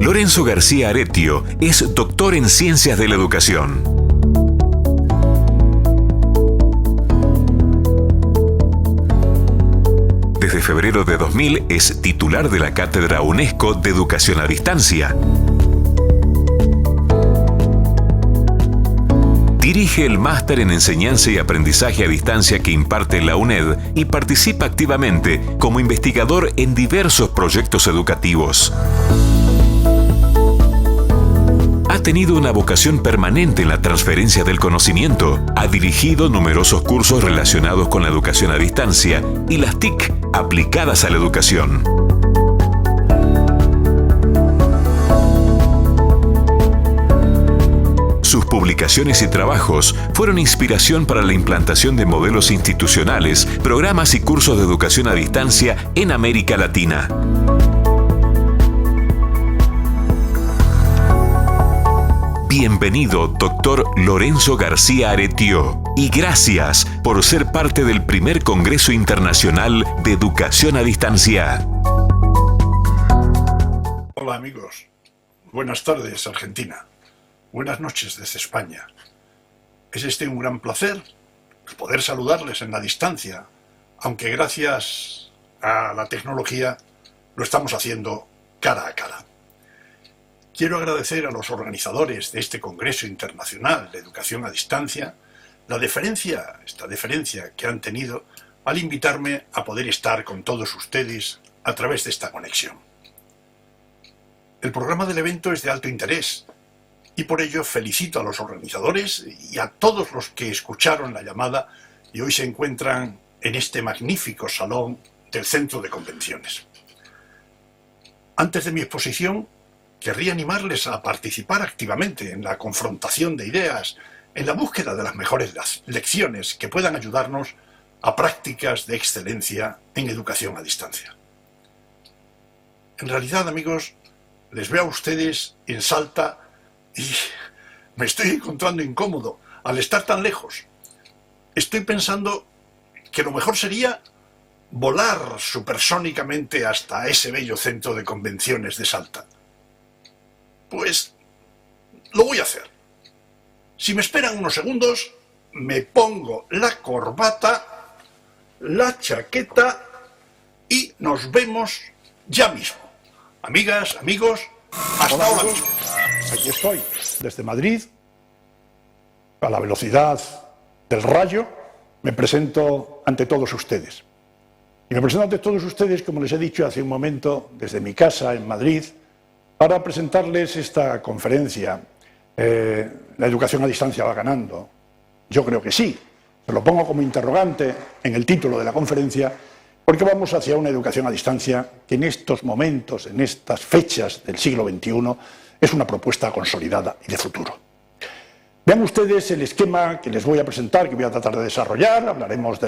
Lorenzo García Aretio es doctor en Ciencias de la Educación. Desde febrero de 2000 es titular de la Cátedra UNESCO de Educación a Distancia. Dirige el máster en Enseñanza y Aprendizaje a Distancia que imparte la UNED y participa activamente como investigador en diversos proyectos educativos. Ha tenido una vocación permanente en la transferencia del conocimiento. Ha dirigido numerosos cursos relacionados con la educación a distancia y las TIC aplicadas a la educación. Sus publicaciones y trabajos fueron inspiración para la implantación de modelos institucionales, programas y cursos de educación a distancia en América Latina. Bienvenido, doctor Lorenzo García Aretio, y gracias por ser parte del primer Congreso Internacional de Educación a Distancia. Hola amigos, buenas tardes Argentina. Buenas noches desde España. Es un gran placer poder saludarles en la distancia, aunque gracias a la tecnología lo estamos haciendo cara a cara. Quiero agradecer a los organizadores de este Congreso Internacional de Educación a Distancia esta deferencia que han tenido al invitarme a poder estar con todos ustedes a través de esta conexión. El programa del evento es de alto interés, y por ello felicito a los organizadores y a todos los que escucharon la llamada y hoy se encuentran en este magnífico salón del Centro de Convenciones. Antes de mi exposición, querría animarles a participar activamente en la confrontación de ideas, en la búsqueda de las mejores lecciones que puedan ayudarnos a prácticas de excelencia en educación a distancia. En realidad, amigos, les veo a ustedes en Salta y me estoy encontrando incómodo al estar tan lejos. Estoy pensando que lo mejor sería volar supersónicamente hasta ese bello centro de convenciones de Salta. Pues lo voy a hacer. Si me esperan unos segundos, me pongo la corbata, la chaqueta y nos vemos ya mismo. Amigas, amigos, hasta ahora mismo. Aquí estoy, desde Madrid, a la velocidad del rayo, me presento ante todos ustedes. Y me presento ante todos ustedes, como les he dicho hace un momento, desde mi casa en Madrid, para presentarles esta conferencia. ¿La educación a distancia va ganando? Yo creo que sí. Se lo pongo como interrogante en el título de la conferencia, porque vamos hacia una educación a distancia que en estos momentos, en estas fechas del siglo XXI, es una propuesta consolidada y de futuro. Vean ustedes el esquema que les voy a presentar, que voy a tratar de desarrollar. Hablaremos de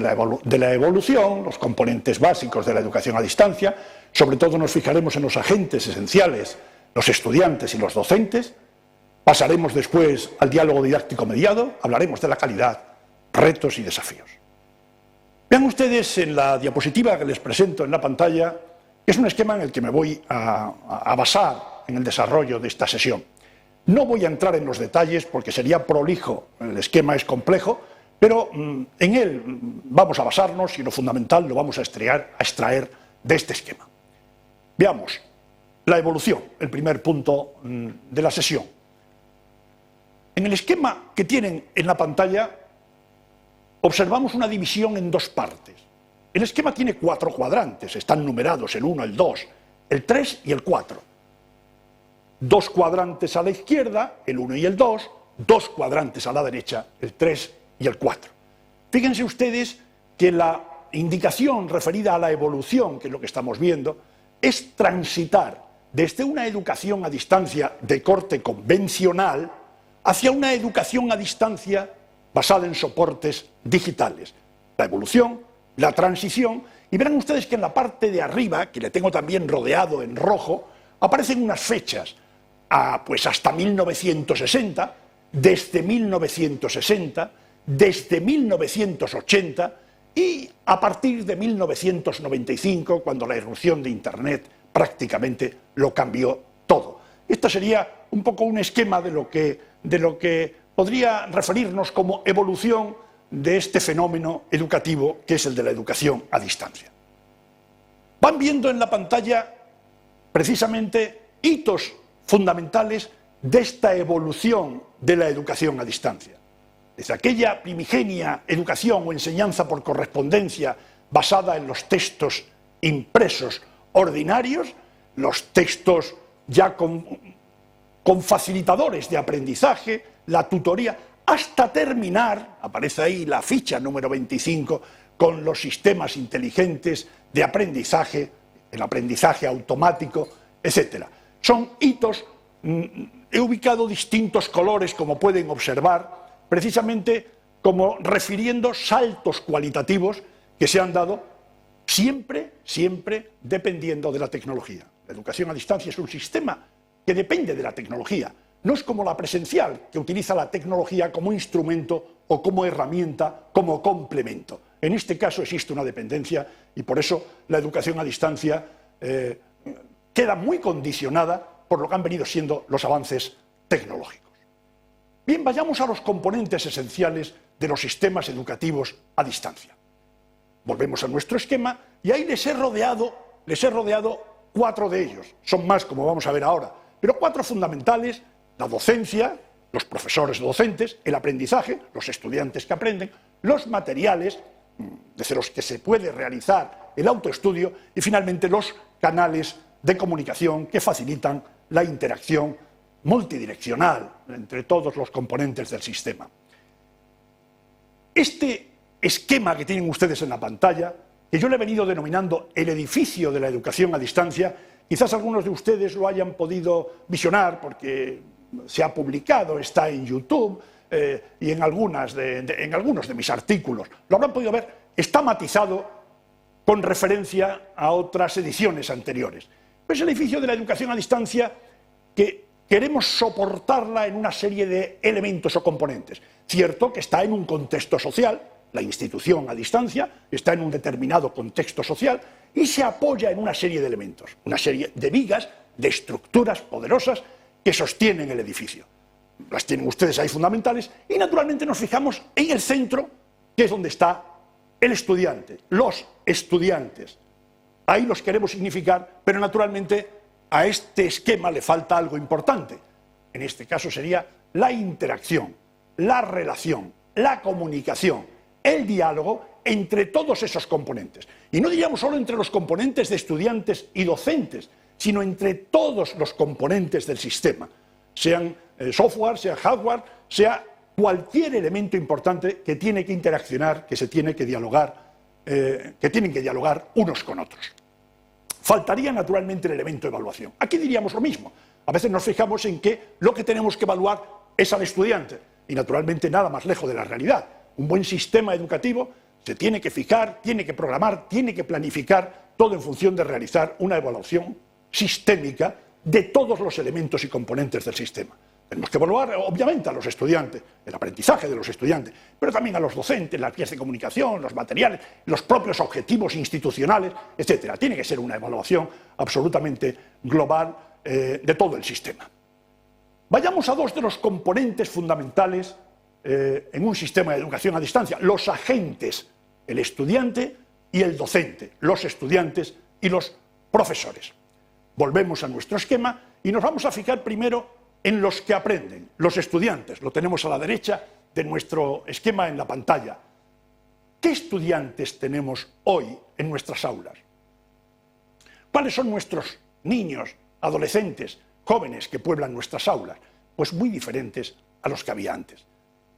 la evolución, los componentes básicos de la educación a distancia. Sobre todo nos fijaremos en los agentes esenciales, los estudiantes y los docentes. Pasaremos después al diálogo didáctico mediado. Hablaremos de la calidad, retos y desafíos. Vean ustedes en la diapositiva que les presento en la pantalla, es un esquema en el que me voy a basar en el desarrollo de esta sesión. No voy a entrar en los detalles porque sería prolijo, el esquema es complejo, pero en él vamos a basarnos y lo fundamental lo vamos a extraer de este esquema. Veamos, la evolución, el primer punto de la sesión. En el esquema que tienen en la pantalla observamos una división en dos partes. El esquema tiene 4 cuadrantes, están numerados el 1, el 2, el 3 y el 4. 2 cuadrantes a la izquierda, el 1 y el 2, 2 cuadrantes a la derecha, el 3 y el 4. Fíjense ustedes que la indicación referida a la evolución, que es lo que estamos viendo, es transitar desde una educación a distancia de corte convencional hacia una educación a distancia basada en soportes digitales. La evolución, la transición, y verán ustedes que en la parte de arriba, que le tengo también rodeado en rojo, aparecen unas fechas, pues hasta 1960, desde 1960, desde 1980 y a partir de 1995, cuando la irrupción de Internet prácticamente lo cambió todo. Este sería un poco un esquema de lo que podría referirnos como evolución de este fenómeno educativo que es el de la educación a distancia. Van viendo en la pantalla precisamente hitos fundamentales de esta evolución de la educación a distancia. Desde aquella primigenia educación o enseñanza por correspondencia basada en los textos impresos ordinarios, los textos ya con facilitadores de aprendizaje, la tutoría, hasta terminar, aparece ahí la ficha número 25, con los sistemas inteligentes de aprendizaje, el aprendizaje automático, etc. Son hitos, he ubicado distintos colores, como pueden observar, precisamente como refiriendo saltos cualitativos que se han dado siempre dependiendo de la tecnología. La educación a distancia es un sistema que depende de la tecnología. No es como la presencial, que utiliza la tecnología como instrumento o como herramienta, como complemento. En este caso existe una dependencia y por eso la educación a distancia queda muy condicionada por lo que han venido siendo los avances tecnológicos. Bien, vayamos a los componentes esenciales de los sistemas educativos a distancia. Volvemos a nuestro esquema y ahí les he rodeado 4 de ellos. Son más, como vamos a ver ahora, pero 4 fundamentales: la docencia, los profesores docentes, el aprendizaje, los estudiantes que aprenden, los materiales, desde los que se puede realizar el autoestudio, y finalmente los canales de comunicación que facilitan la interacción multidireccional entre todos los componentes del sistema. Este esquema que tienen ustedes en la pantalla, que yo le he venido denominando el edificio de la educación a distancia, quizás algunos de ustedes lo hayan podido visionar porque se ha publicado, está en YouTube y en algunos de mis artículos. Lo habrán podido ver, está matizado con referencia a otras ediciones anteriores. Es el edificio de la educación a distancia que queremos soportarla en una serie de elementos o componentes. Cierto que está en un contexto social, la institución a distancia está en un determinado contexto social y se apoya en una serie de elementos, una serie de vigas, de estructuras poderosas que sostienen el edificio. Las tienen ustedes ahí fundamentales y naturalmente nos fijamos en el centro, que es donde está el estudiante, los estudiantes. Ahí los queremos significar, pero naturalmente a este esquema le falta algo importante. En este caso sería la interacción, la relación, la comunicación, el diálogo entre todos esos componentes. Y no diríamos solo entre los componentes de estudiantes y docentes, sino entre todos los componentes del sistema, sean software, sea hardware, sea cualquier elemento importante que tiene que interaccionar, que se tiene que dialogar, que tienen que dialogar unos con otros. Faltaría naturalmente el elemento de evaluación. Aquí diríamos lo mismo. A veces nos fijamos en que lo que tenemos que evaluar es al estudiante y naturalmente nada más lejos de la realidad. Un buen sistema educativo se tiene que fijar, tiene que programar, tiene que planificar, todo en función de realizar una evaluación sistémica de todos los elementos y componentes del sistema. Tenemos que evaluar, obviamente, a los estudiantes, el aprendizaje de los estudiantes, pero también a los docentes, las vías de comunicación, los materiales, los propios objetivos institucionales, etc. Tiene que ser una evaluación absolutamente global de todo el sistema. Vayamos a 2 de los componentes fundamentales en un sistema de educación a distancia: los agentes, el estudiante y el docente, los estudiantes y los profesores. Volvemos a nuestro esquema y nos vamos a fijar primero en los que aprenden, los estudiantes. Lo tenemos a la derecha de nuestro esquema en la pantalla. ¿Qué estudiantes tenemos hoy en nuestras aulas? ¿Cuáles son nuestros niños, adolescentes, jóvenes que pueblan nuestras aulas? Pues muy diferentes a los que había antes.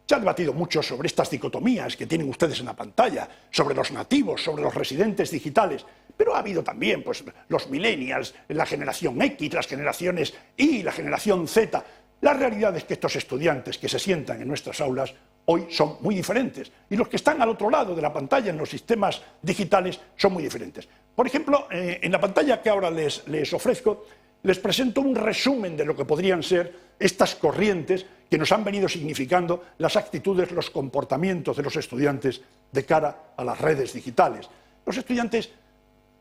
Se ha debatido mucho sobre estas dicotomías que tienen ustedes en la pantalla, sobre los nativos, sobre los residentes digitales, pero ha habido también pues, los millennials, la generación X, las generaciones Y, la generación Z. La realidad es que estos estudiantes que se sientan en nuestras aulas hoy son muy diferentes y los que están al otro lado de la pantalla en los sistemas digitales son muy diferentes. Por ejemplo, en la pantalla que ahora les ofrezco, les presento un resumen de lo que podrían ser estas corrientes que nos han venido significando las actitudes, los comportamientos de los estudiantes de cara a las redes digitales. Los estudiantes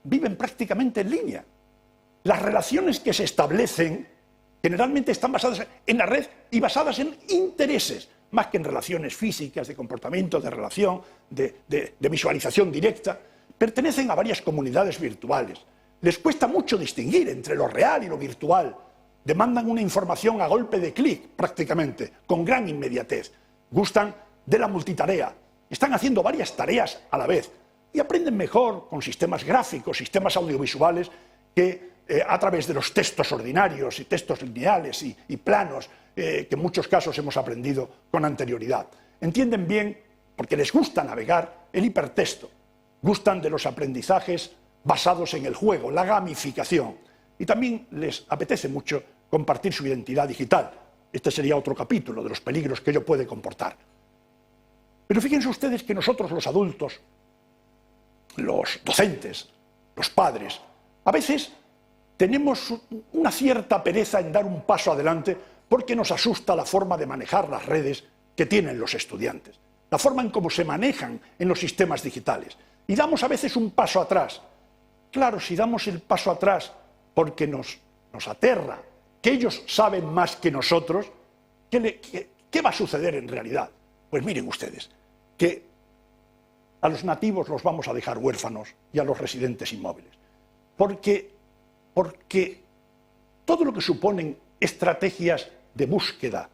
viven prácticamente en línea. Las relaciones que se establecen Generalmente están basadas en la red y basadas en intereses, más que en relaciones físicas, de comportamiento, de relación, de visualización directa. Pertenecen a varias comunidades virtuales. Les cuesta mucho distinguir entre lo real y lo virtual. Demandan una información a golpe de clic, prácticamente, con gran inmediatez. Gustan de la multitarea. Están haciendo varias tareas a la vez y aprenden mejor con sistemas gráficos, sistemas audiovisuales, que a través de los textos ordinarios y textos lineales y planos que en muchos casos hemos aprendido con anterioridad. Entienden bien, porque les gusta navegar, el hipertexto. Gustan de los aprendizajes basados en el juego, la gamificación. Y también les apetece mucho compartir su identidad digital. Este sería otro capítulo de los peligros que ello puede comportar. Pero fíjense ustedes que nosotros los adultos, los docentes, los padres, a veces tenemos una cierta pereza en dar un paso adelante porque nos asusta la forma de manejar las redes que tienen los estudiantes, la forma en cómo se manejan en los sistemas digitales. Y damos a veces un paso atrás. Claro, si damos el paso atrás porque nos aterra que ellos saben más que nosotros, ¿qué va a suceder en realidad? Pues miren ustedes, que a los nativos los vamos a dejar huérfanos y a los residentes inmóviles. Porque todo lo que suponen estrategias de búsqueda,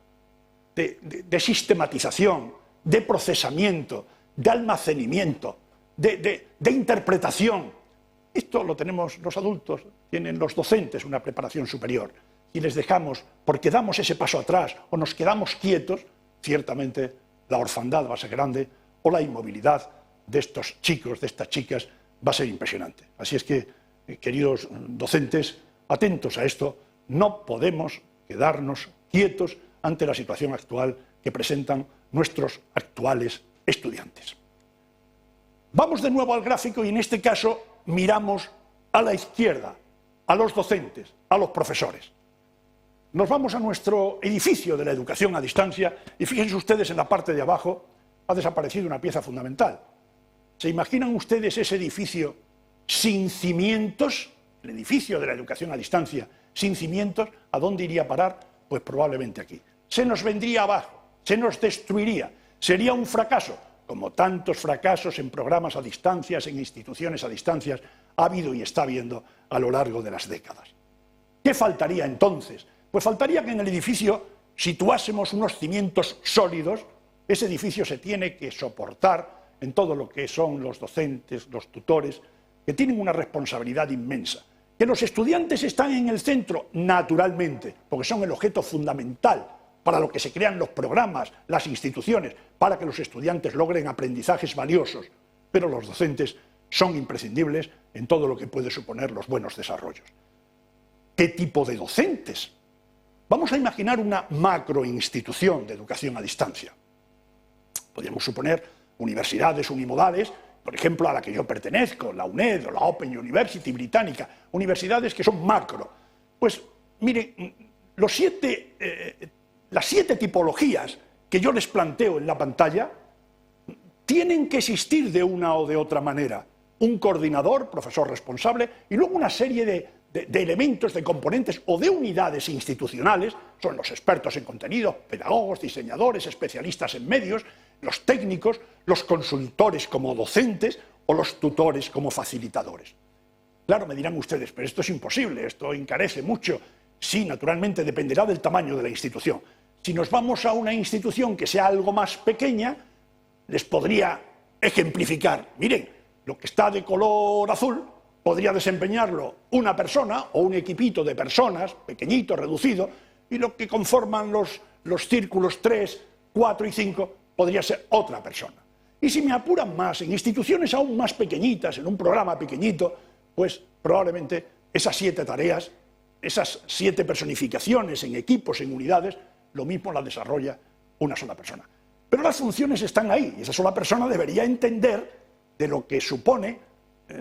de sistematización, de procesamiento, de almacenamiento, de interpretación, esto lo tenemos los adultos, tienen los docentes una preparación superior. Y les dejamos, porque damos ese paso atrás o nos quedamos quietos, ciertamente la orfandad va a ser grande o la inmovilidad de estos chicos, de estas chicas, va a ser impresionante. Así es que, queridos docentes, atentos a esto, no podemos quedarnos quietos ante la situación actual que presentan nuestros actuales estudiantes. Vamos de nuevo al gráfico y en este caso miramos a la izquierda, a los docentes, a los profesores. Nos vamos a nuestro edificio de la educación a distancia y fíjense ustedes en la parte de abajo ha desaparecido una pieza fundamental. ¿Se imaginan ustedes ese edificio sin cimientos? El edificio de la educación a distancia sin cimientos, ¿a dónde iría a parar? Pues probablemente aquí. Se nos vendría abajo, se nos destruiría, sería un fracaso, como tantos fracasos en programas a distancias, en instituciones a distancias, ha habido y está habiendo a lo largo de las décadas. ¿Qué faltaría entonces? Pues faltaría que en el edificio situásemos unos cimientos sólidos. Ese edificio se tiene que soportar en todo lo que son los docentes, los tutores, que tienen una responsabilidad inmensa. Que los estudiantes están en el centro, naturalmente, porque son el objeto fundamental para lo que se crean los programas, las instituciones, para que los estudiantes logren aprendizajes valiosos. Pero los docentes son imprescindibles en todo lo que puede suponer los buenos desarrollos. ¿Qué tipo de docentes? Vamos a imaginar una macroinstitución de educación a distancia. Podríamos suponer universidades unimodales, por ejemplo, a la que yo pertenezco, la UNED o la Open University británica, universidades que son macro. Pues, miren, las 7 tipologías que yo les planteo en la pantalla tienen que existir de una o de otra manera. Un coordinador, profesor responsable, y luego una serie de elementos, de componentes o de unidades institucionales, son los expertos en contenido, pedagogos, diseñadores, especialistas en medios, los técnicos, los consultores como docentes o los tutores como facilitadores. Claro, me dirán ustedes, pero esto es imposible, esto encarece mucho. Sí, naturalmente dependerá del tamaño de la institución. Si nos vamos a una institución que sea algo más pequeña, les podría ejemplificar. Miren, lo que está de color azul podría desempeñarlo una persona o un equipito de personas, pequeñito, reducido, y lo que conforman los círculos 3, 4 y 5 podría ser otra persona. Y si me apuran más, en instituciones aún más pequeñitas, en un programa pequeñito, pues probablemente esas 7 tareas, esas 7 personificaciones en equipos, en unidades, lo mismo las desarrolla una sola persona. Pero las funciones están ahí, y esa sola persona debería entender de lo que supone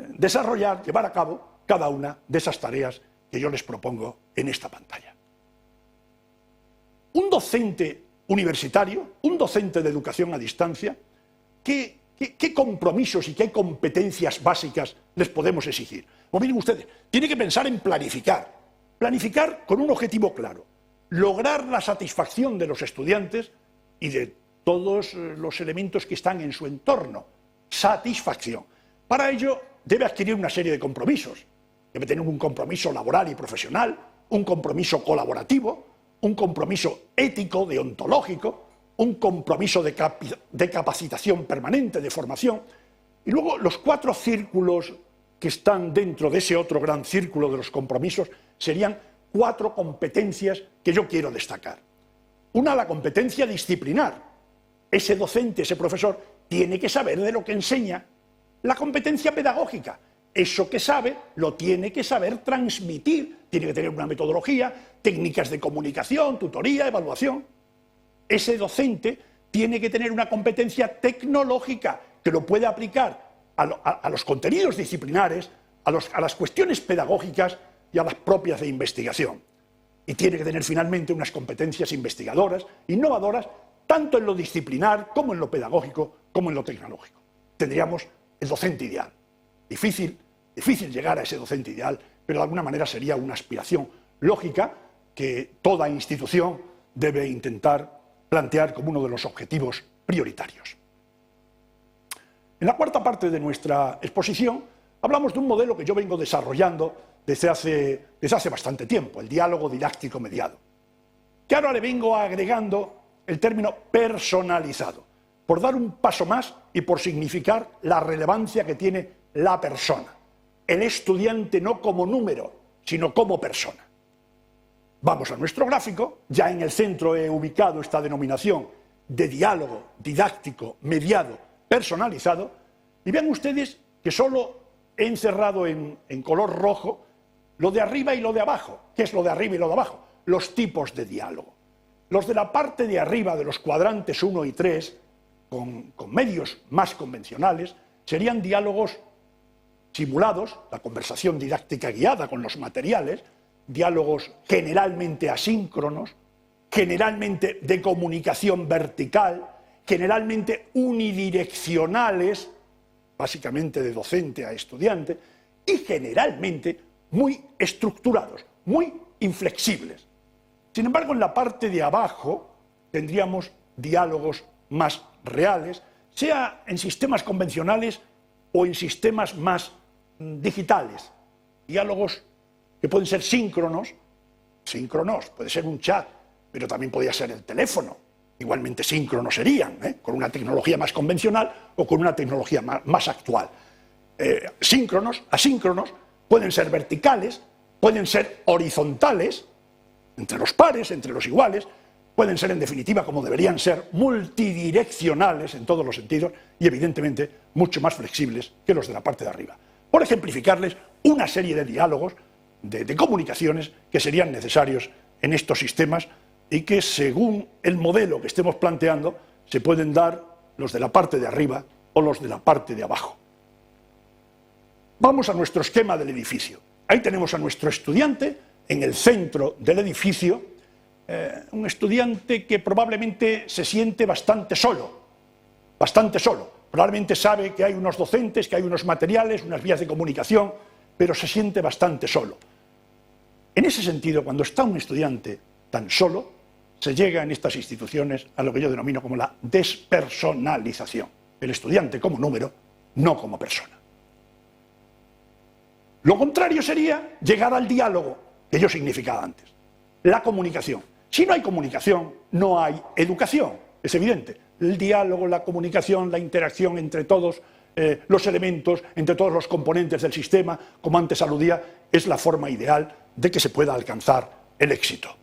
desarrollar, llevar a cabo cada una de esas tareas que yo les propongo en esta pantalla. Un docente universitario, un docente de educación a distancia, ¿qué compromisos y qué competencias básicas les podemos exigir? Pues miren ustedes, tiene que pensar en planificar con un objetivo claro. lograr la satisfacción de los estudiantes y de todos los elementos que están en su entorno. Satisfacción. Para ello debe adquirir una serie de compromisos. Debe tener un compromiso laboral y profesional, un compromiso colaborativo, un compromiso ético, deontológico, un compromiso de capacitación permanente, de formación. Y luego los 4 círculos que están dentro de ese otro gran círculo de los compromisos serían 4 competencias que yo quiero destacar. Una, la competencia disciplinar. Ese docente, ese profesor, tiene que saber de lo que enseña. La competencia pedagógica. Eso que sabe, lo tiene que saber transmitir. Tiene que tener una metodología, técnicas de comunicación, tutoría, evaluación. Ese docente tiene que tener una competencia tecnológica que lo puede aplicar a los contenidos disciplinares, a las cuestiones pedagógicas y a las propias de investigación. Y tiene que tener finalmente unas competencias investigadoras, innovadoras, tanto en lo disciplinar como en lo pedagógico, como en lo tecnológico. Tendríamos el docente ideal. Difícil llegar a ese docente ideal, pero de alguna manera sería una aspiración lógica que toda institución debe intentar plantear como uno de los objetivos prioritarios. En la cuarta parte de nuestra exposición hablamos de un modelo que yo vengo desarrollando desde hace bastante tiempo, el diálogo didáctico mediado, que ahora le vengo agregando el término personalizado, por dar un paso más y por significar la relevancia que tiene la persona, el estudiante no como número, sino como persona. Vamos a nuestro gráfico, ya en el centro he ubicado esta denominación de diálogo didáctico mediado personalizado, y vean ustedes que solo he encerrado en color rojo lo de arriba y lo de abajo. ¿Qué es lo de arriba y lo de abajo? Los tipos de diálogo. Los de la parte de arriba de los cuadrantes 1 y 3, con medios más convencionales, serían diálogos simulados, la conversación didáctica guiada con los materiales, diálogos generalmente asíncronos, generalmente de comunicación vertical, generalmente unidireccionales, básicamente de docente a estudiante, y generalmente muy estructurados, muy inflexibles. Sin embargo, en la parte de abajo tendríamos diálogos más reales, sea en sistemas convencionales o en sistemas más digitales. Diálogos que pueden ser síncronos, puede ser un chat, pero también podría ser el teléfono. Igualmente síncronos serían, con una tecnología más convencional o con una tecnología más actual. Síncronos, asíncronos, pueden ser verticales, pueden ser horizontales, entre los pares, entre los iguales, pueden ser en definitiva, como deberían ser, multidireccionales en todos los sentidos y evidentemente mucho más flexibles que los de la parte de arriba. Por ejemplificarles una serie de diálogos, de comunicaciones que serían necesarios en estos sistemas y que según el modelo que estemos planteando se pueden dar los de la parte de arriba o los de la parte de abajo. Vamos a nuestro esquema del edificio. Ahí tenemos a nuestro estudiante en el centro del edificio, un estudiante que probablemente se siente bastante solo. Probablemente sabe que hay unos docentes, que hay unos materiales, unas vías de comunicación, pero se siente bastante solo. En ese sentido, cuando está un estudiante tan solo, se llega en estas instituciones a lo que yo denomino como la despersonalización. El estudiante como número, no como persona. Lo contrario sería llegar al diálogo, que yo significaba antes. La comunicación. Si no hay comunicación, no hay educación. Es evidente. El diálogo, la comunicación, la interacción entre todos los elementos, entre todos los componentes del sistema, como antes aludía, es la forma ideal de que se pueda alcanzar el éxito.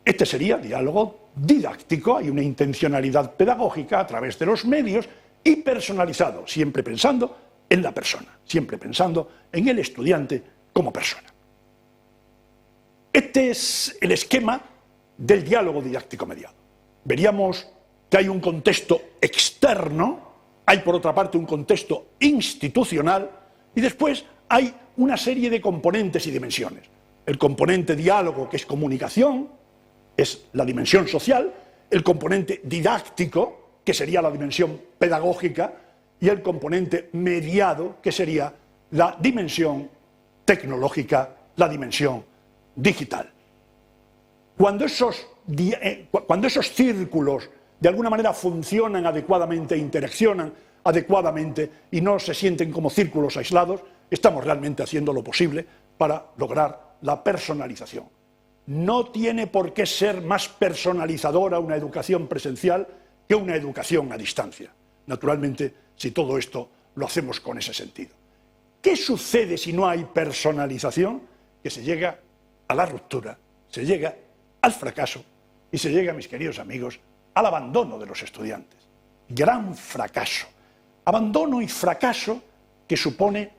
Este sería diálogo didáctico, hay una intencionalidad pedagógica a través de los medios y personalizado, siempre pensando en la persona, siempre pensando en el estudiante como persona. Este es el esquema del diálogo didáctico mediado. Veríamos que hay un contexto externo, hay por otra parte un contexto institucional y después hay una serie de componentes y dimensiones. El componente diálogo, que es comunicación, es la dimensión social, el componente didáctico, que sería la dimensión pedagógica, y el componente mediado, que sería la dimensión tecnológica, la dimensión digital. cuando esos círculos de alguna manera funcionan adecuadamente, interaccionan adecuadamente y no se sienten como círculos aislados, estamos realmente haciendo lo posible para lograr la personalización. No tiene por qué ser más personalizadora una educación presencial que una educación a distancia. Naturalmente, si todo esto lo hacemos con ese sentido. ¿Qué sucede si no hay personalización? Que se llega a la ruptura, se llega al fracaso y se llega, mis queridos amigos, al abandono de los estudiantes. Gran fracaso. Abandono y fracaso que supone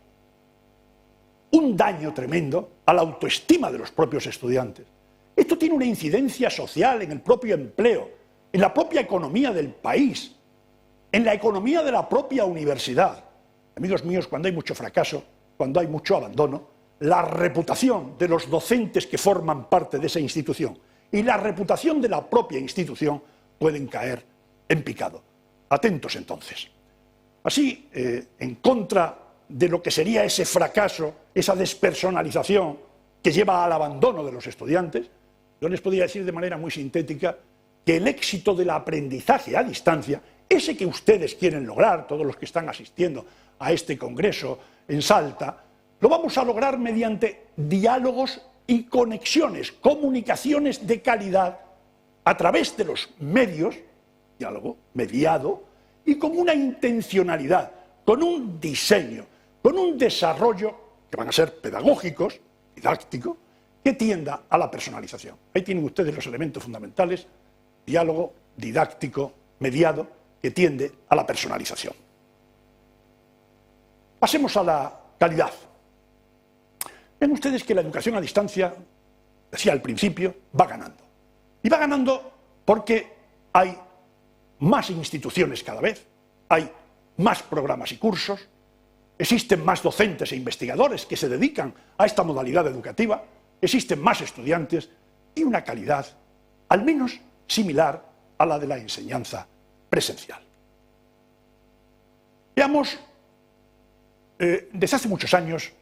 un daño tremendo a la autoestima de los propios estudiantes. Esto tiene una incidencia social en el propio empleo, en la propia economía del país, en la economía de la propia universidad. Amigos míos, cuando hay mucho fracaso, cuando hay mucho abandono, la reputación de los docentes que forman parte de esa institución y la reputación de la propia institución pueden caer en picado. Atentos entonces. Así, en contra de lo que sería ese fracaso, esa despersonalización que lleva al abandono de los estudiantes, yo les podría decir de manera muy sintética que el éxito del aprendizaje a distancia, ese que ustedes quieren lograr, todos los que están asistiendo a este congreso en Salta, lo vamos a lograr mediante diálogos y conexiones, comunicaciones de calidad a través de los medios, diálogo mediado, y con una intencionalidad, con un diseño, con un desarrollo que van a ser pedagógicos, didácticos, que tienda a la personalización. Ahí tienen ustedes los elementos fundamentales: diálogo, didáctico, mediado, que tiende a la personalización. Pasemos a la calidad. Ven ustedes que la educación a distancia, decía al principio, va ganando. Y va ganando porque hay más instituciones cada vez, hay más programas y cursos, existen más docentes e investigadores que se dedican a esta modalidad educativa, existen más estudiantes y una calidad al menos similar a la de la enseñanza presencial. Veamos, desde hace muchos años,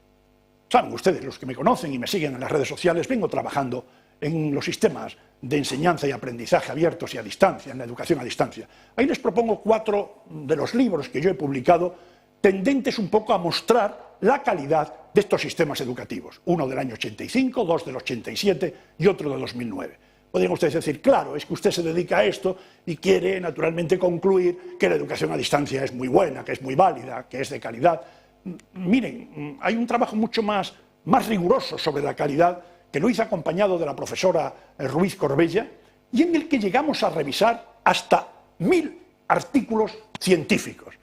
saben ustedes, los que me conocen y me siguen en las redes sociales, vengo trabajando en los sistemas de enseñanza y aprendizaje abiertos y a distancia, en la educación a distancia. Ahí les propongo 4 de los libros que yo he publicado, tendentes un poco a mostrar la calidad de estos sistemas educativos. Uno del año 85, 2 del 87 y otro de 2009. Podrían ustedes decir, claro, es que usted se dedica a esto y quiere naturalmente concluir que la educación a distancia es muy buena, que es muy válida, que es de calidad. Miren, hay un trabajo mucho más riguroso sobre la calidad que lo hice acompañado de la profesora Ruiz Corbella y en el que llegamos a revisar hasta 1000 artículos científicos.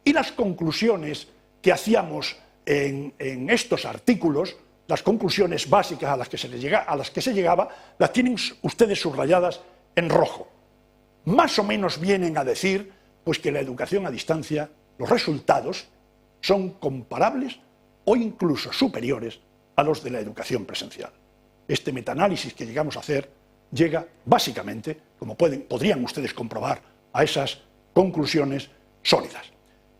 Y las conclusiones que hacíamos en estos artículos, las conclusiones básicas a las que se llegaba, las tienen ustedes subrayadas en rojo. Más o menos vienen a decir pues que la educación a distancia, los resultados son comparables o incluso superiores a los de la educación presencial. Este metaanálisis que llegamos a hacer llega básicamente, como podrían ustedes comprobar, a esas conclusiones sólidas.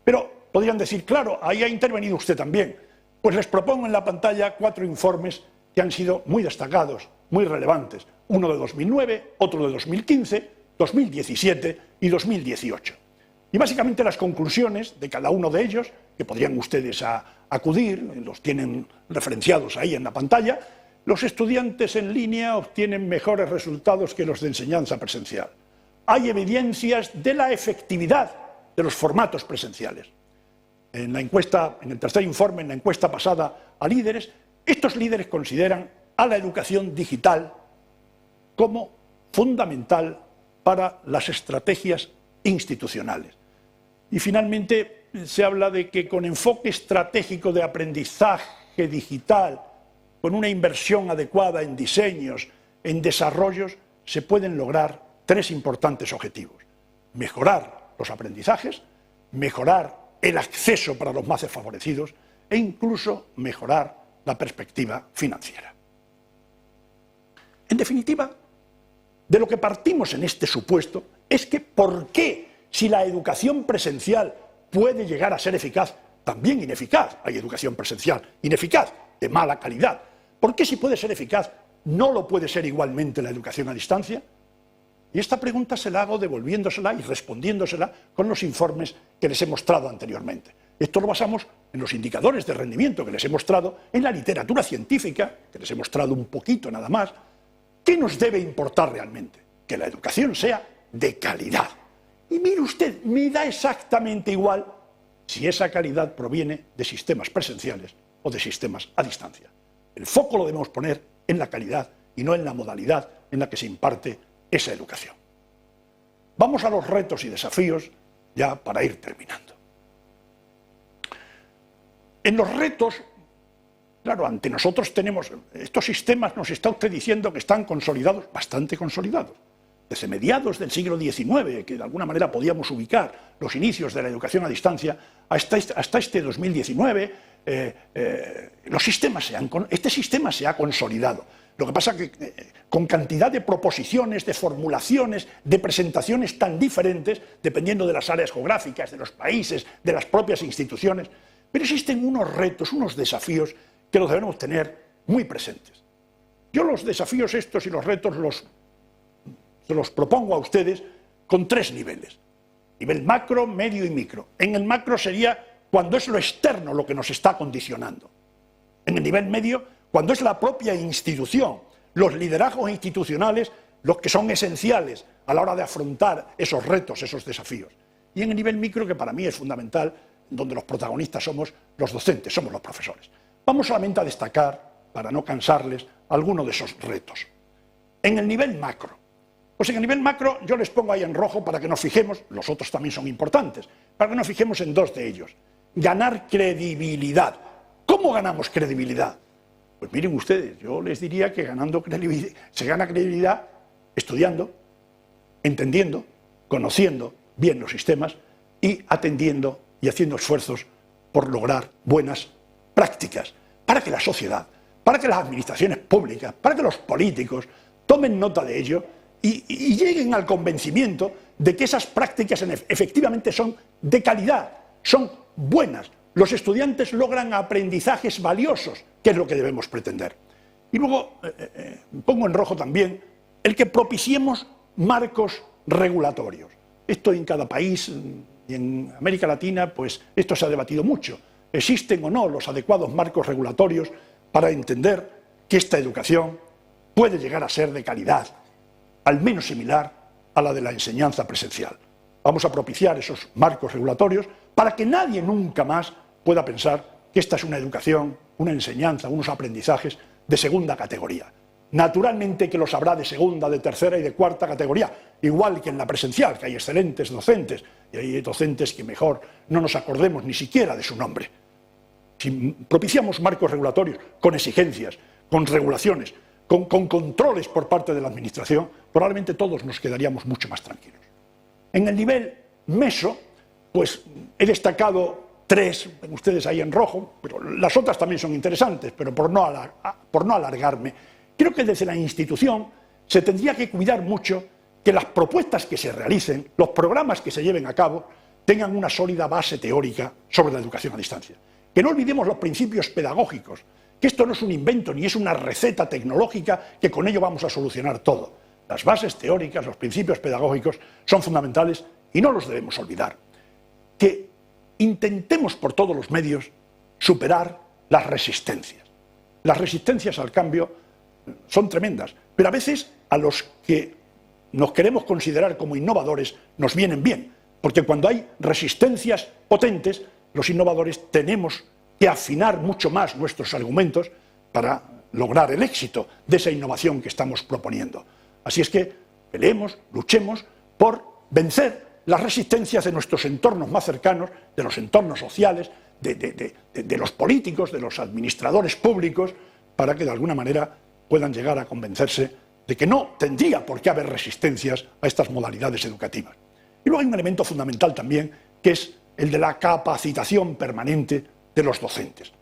Pero podrían decir, claro, ahí ha intervenido usted también. Pues les propongo en la pantalla 4 informes que han sido muy destacados, muy relevantes. Uno de 2009, otro de 2015, 2017 y 2018. Y básicamente las conclusiones de cada uno de ellos, que podrían ustedes acudir, los tienen referenciados ahí en la pantalla, los estudiantes en línea obtienen mejores resultados que los de enseñanza presencial. Hay evidencias de la efectividad de los formatos presenciales. En la encuesta, en el tercer informe, en la encuesta pasada a líderes, estos líderes consideran a la educación digital como fundamental para las estrategias institucionales. Y finalmente se habla de que con enfoque estratégico de aprendizaje digital, con una inversión adecuada en diseños, en desarrollos, se pueden lograr 3 importantes objetivos: mejorar los aprendizajes, mejorar el acceso para los más desfavorecidos e incluso mejorar la perspectiva financiera. En definitiva, de lo que partimos en este supuesto es que ¿por qué, si la educación presencial puede llegar a ser eficaz, también ineficaz? Hay educación presencial ineficaz, de mala calidad. ¿Por qué, si puede ser eficaz, ¿no lo puede ser igualmente la educación a distancia? Y esta pregunta se la hago devolviéndosela y respondiéndosela con los informes que les he mostrado anteriormente. Esto lo basamos en los indicadores de rendimiento que les he mostrado, en la literatura científica, que les he mostrado un poquito nada más. ¿Qué nos debe importar realmente? Que la educación sea de calidad. Y mire usted, me da exactamente igual si esa calidad proviene de sistemas presenciales o de sistemas a distancia. El foco lo debemos poner en la calidad y no en la modalidad en la que se imparte esa educación. Vamos a los retos y desafíos ya para ir terminando. En los retos, claro, ante nosotros tenemos, estos sistemas nos está usted diciendo que están consolidados, bastante consolidados. Desde mediados del siglo XIX, que de alguna manera podíamos ubicar los inicios de la educación a distancia, hasta este 2019, este sistema se ha consolidado. Lo que pasa es que con cantidad de proposiciones, de formulaciones, de presentaciones tan diferentes, dependiendo de las áreas geográficas, de los países, de las propias instituciones, pero existen unos retos, unos desafíos que los debemos tener muy presentes. Yo los desafíos estos y los retos se los propongo a ustedes con 3 niveles. Nivel macro, medio y micro. En el macro sería cuando es lo externo lo que nos está condicionando. En el nivel medio, cuando es la propia institución, los liderazgos institucionales, los que son esenciales a la hora de afrontar esos retos, esos desafíos. Y en el nivel micro, que para mí es fundamental, donde los protagonistas somos los docentes, somos los profesores. Vamos solamente a destacar, para no cansarles, algunos de esos retos. En el nivel macro. Pues en el nivel macro yo les pongo ahí en rojo para que nos fijemos, los otros también son importantes, para que nos fijemos en 2 de ellos. Ganar credibilidad. ¿Cómo ganamos credibilidad? Pues miren ustedes, yo les diría que se gana credibilidad estudiando, entendiendo, conociendo bien los sistemas y atendiendo y haciendo esfuerzos por lograr buenas prácticas para que la sociedad, para que las administraciones públicas, para que los políticos tomen nota de ello y lleguen al convencimiento de que esas prácticas efectivamente son de calidad, son buenas. Los estudiantes logran aprendizajes valiosos, que es lo que debemos pretender. Y luego pongo en rojo también el que propiciemos marcos regulatorios. Esto en cada país y en América Latina, pues esto se ha debatido mucho. ¿Existen o no los adecuados marcos regulatorios para entender que esta educación puede llegar a ser de calidad, al menos similar a la de la enseñanza presencial? Vamos a propiciar esos marcos regulatorios para que nadie nunca más pueda pensar que esta es una educación, una enseñanza, unos aprendizajes de segunda categoría. Naturalmente que los habrá de segunda, de tercera y de cuarta categoría, igual que en la presencial, que hay excelentes docentes, y hay docentes que mejor no nos acordemos ni siquiera de su nombre. Si propiciamos marcos regulatorios con exigencias, con regulaciones, con controles por parte de la administración, probablemente todos nos quedaríamos mucho más tranquilos. En el nivel meso, pues he destacado 3, ven ustedes ahí en rojo, pero las otras también son interesantes, pero por no alargarme, creo que desde la institución se tendría que cuidar mucho que las propuestas que se realicen, los programas que se lleven a cabo, tengan una sólida base teórica sobre la educación a distancia. Que no olvidemos los principios pedagógicos, que esto no es un invento ni es una receta tecnológica que con ello vamos a solucionar todo. Las bases teóricas, los principios pedagógicos son fundamentales y no los debemos olvidar. Que intentemos por todos los medios superar las resistencias. Las resistencias al cambio son tremendas, pero a veces a los que nos queremos considerar como innovadores nos vienen bien, porque cuando hay resistencias potentes, los innovadores tenemos que afinar mucho más nuestros argumentos para lograr el éxito de esa innovación que estamos proponiendo. Así es que peleemos, luchemos por vencer las resistencias de nuestros entornos más cercanos, de los entornos sociales, de los políticos, de los administradores públicos, para que de alguna manera puedan llegar a convencerse de que no tendría por qué haber resistencias a estas modalidades educativas. Y luego hay un elemento fundamental también, que es el de la capacitación permanente de los docentes.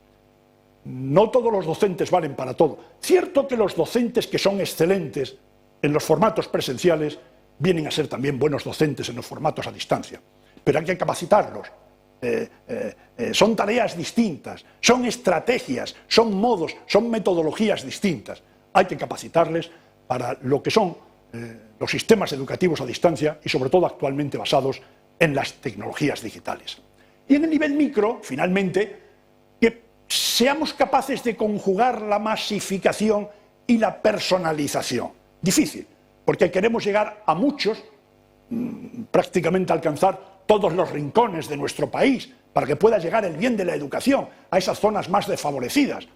No todos los docentes valen para todo. Cierto que los docentes que son excelentes en los formatos presenciales vienen a ser también buenos docentes en los formatos a distancia, pero hay que capacitarlos. Son tareas distintas, son estrategias, son modos, son metodologías distintas. hay que capacitarles para lo que son los sistemas educativos a distancia y sobre todo actualmente basados en las tecnologías digitales. Y en el nivel micro, finalmente, que seamos capaces de conjugar la masificación y la personalización. Difícil, porque queremos llegar a muchos, prácticamente alcanzar todos los rincones de nuestro país, para que pueda llegar el bien de la educación a esas zonas más desfavorecidas.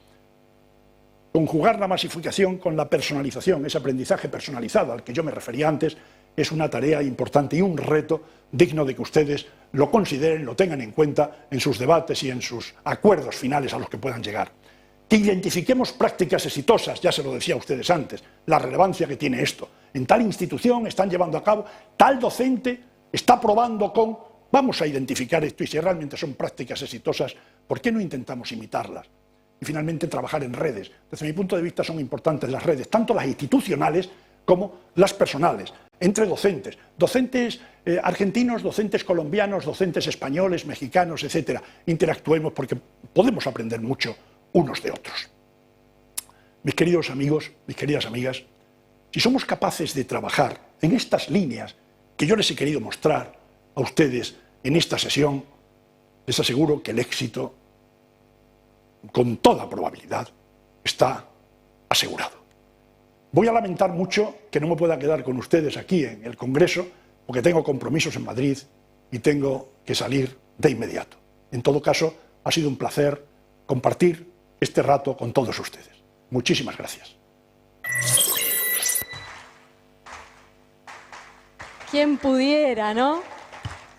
Conjugar la masificación con la personalización, ese aprendizaje personalizado al que yo me refería antes, es una tarea importante y un reto digno de que ustedes lo consideren, lo tengan en cuenta en sus debates y en sus acuerdos finales a los que puedan llegar. Que identifiquemos prácticas exitosas, ya se lo decía a ustedes antes, la relevancia que tiene esto. En tal institución están llevando a cabo, tal docente está probando con... Vamos a identificar esto y si realmente son prácticas exitosas, ¿por qué no intentamos imitarlas? Y finalmente trabajar en redes. Desde mi punto de vista son importantes las redes, tanto las institucionales como las personales, entre docentes. Docentes argentinos, docentes colombianos, docentes españoles, mexicanos, etc. Interactuemos porque podemos aprender mucho unos de otros. Mis queridos amigos, mis queridas amigas, si somos capaces de trabajar en estas líneas que yo les he querido mostrar a ustedes en esta sesión, les aseguro que el éxito, con toda probabilidad, está asegurado. Voy a lamentar mucho que no me pueda quedar con ustedes aquí en el Congreso, porque tengo compromisos en Madrid y tengo que salir de inmediato. En todo caso, ha sido un placer compartir este rato con todos ustedes. Muchísimas gracias. ¿Quién pudiera, no?